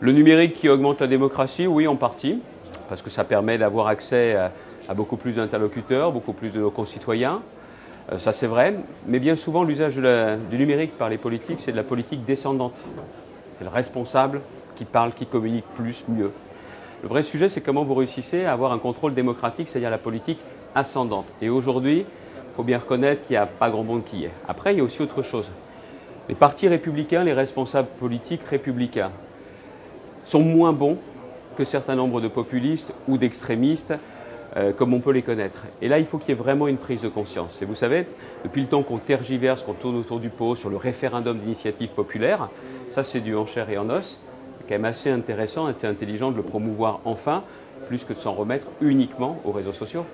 Le numérique qui augmente la démocratie, oui, en partie, parce que ça permet d'avoir accès à beaucoup plus d'interlocuteurs, beaucoup plus de nos concitoyens. Ça c'est vrai, mais bien souvent l'usage du numérique par les politiques, c'est de la politique descendante. C'est le responsable qui parle, qui communique plus, mieux. Le vrai sujet, c'est comment vous réussissez à avoir un contrôle démocratique, c'est-à-dire la politique ascendante. Et aujourd'hui, il faut bien reconnaître qu'il n'y a pas grand monde qui y est. Après, il y a aussi autre chose. Les partis républicains, les responsables politiques républicains sont moins bons que certains nombres de populistes ou d'extrémistes, comme on peut les connaître. Et là, il faut qu'il y ait vraiment une prise de conscience. Et vous savez, depuis le temps qu'on tergiverse, qu'on tourne autour du pot sur le référendum d'initiative populaire, ça c'est du en chair et en os. C'est quand même assez intéressant, assez intelligent de le promouvoir enfin, plus que de s'en remettre uniquement aux réseaux sociaux.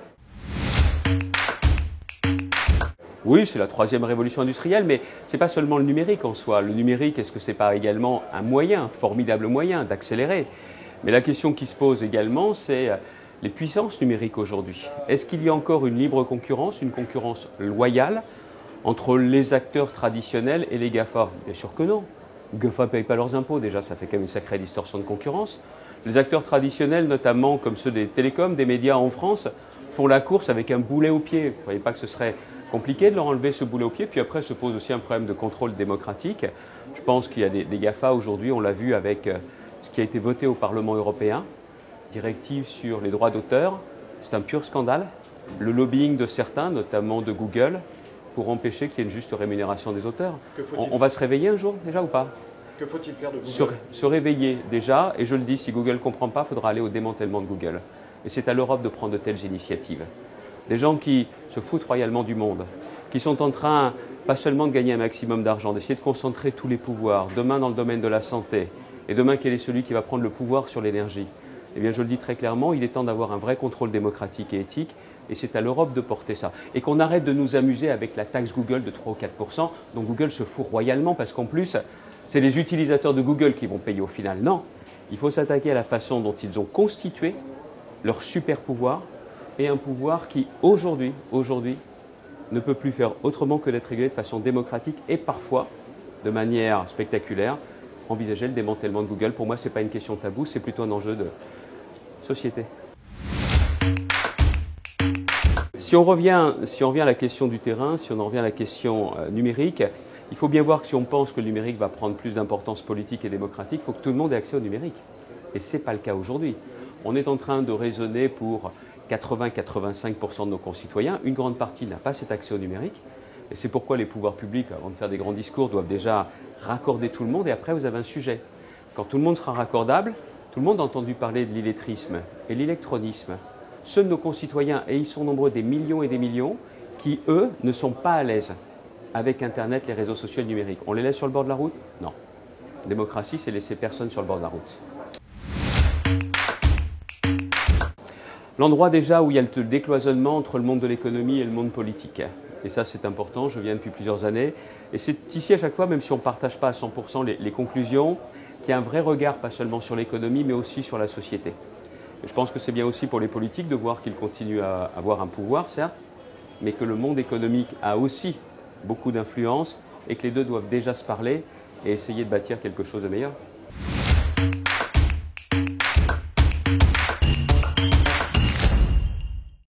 Oui, c'est la troisième révolution industrielle, mais ce n'est pas seulement le numérique en soi. Le numérique, est-ce que ce n'est pas également un moyen, un formidable moyen d'accélérer? Mais la question qui se pose également, c'est les puissances numériques aujourd'hui. Est-ce qu'il y a encore une libre concurrence, une concurrence loyale entre les acteurs traditionnels et les GAFA? Bien sûr que non. Les GAFA ne payent pas leurs impôts, déjà, ça fait quand même une sacrée distorsion de concurrence. Les acteurs traditionnels, notamment comme ceux des télécoms, des médias en France, font la course avec un boulet au pied. Vous ne croyez pas que ce serait compliqué de leur enlever ce boulet au pied? Puis après se pose aussi un problème de contrôle démocratique. Je pense qu'il y a des GAFA aujourd'hui, on l'a vu avec ce qui a été voté au Parlement européen, directive sur les droits d'auteur. C'est un pur scandale. Le lobbying de certains, notamment de Google, pour empêcher qu'il y ait une juste rémunération des auteurs. On va se réveiller un jour déjà ou pas? Que faut-il faire de Google? Se réveiller déjà, et je le dis, si Google ne comprend pas, il faudra aller au démantèlement de Google. Et c'est à l'Europe de prendre de telles initiatives. Des gens qui se foutent royalement du monde, qui sont en train, pas seulement de gagner un maximum d'argent, d'essayer de concentrer tous les pouvoirs, demain dans le domaine de la santé, et demain quel est celui qui va prendre le pouvoir sur l'énergie? Eh bien je le dis très clairement, il est temps d'avoir un vrai contrôle démocratique et éthique, et c'est à l'Europe de porter ça. Et qu'on arrête de nous amuser avec la taxe Google de 3 ou 4%, dont Google se fout royalement, parce qu'en plus, c'est les utilisateurs de Google qui vont payer au final. Non, il faut s'attaquer à la façon dont ils ont constitué leur super pouvoir, et un pouvoir qui, aujourd'hui, ne peut plus faire autrement que d'être réglé de façon démocratique et parfois, de manière spectaculaire, envisager le démantèlement de Google. Pour moi, ce n'est pas une question taboue, c'est plutôt un enjeu de société. Si on revient à la question du terrain, si on en revient à la question numérique, il faut bien voir que si on pense que le numérique va prendre plus d'importance politique et démocratique, il faut que tout le monde ait accès au numérique. Et ce n'est pas le cas aujourd'hui. On est en train de raisonner pour 80-85% de nos concitoyens. Une grande partie n'a pas cet accès au numérique. Et c'est pourquoi les pouvoirs publics, avant de faire des grands discours, doivent déjà raccorder tout le monde. Et après, vous avez un sujet. Quand tout le monde sera raccordable, tout le monde a entendu parler de l'illettrisme et l'électronisme. Ceux de nos concitoyens, et ils sont nombreux, des millions et des millions, qui, eux, ne sont pas à l'aise avec Internet, les réseaux sociaux et le numérique. On les laisse sur le bord de la route? Non. La démocratie, c'est laisser personne sur le bord de la route. L'endroit déjà où il y a le décloisonnement entre le monde de l'économie et le monde politique. Et ça, c'est important, je viens depuis plusieurs années. Et c'est ici, à chaque fois, même si on ne partage pas à 100% les conclusions, qu'il y a un vrai regard, pas seulement sur l'économie, mais aussi sur la société. Et je pense que c'est bien aussi pour les politiques de voir qu'ils continuent à avoir un pouvoir, certes, mais que le monde économique a aussi beaucoup d'influence et que les deux doivent déjà se parler et essayer de bâtir quelque chose de meilleur.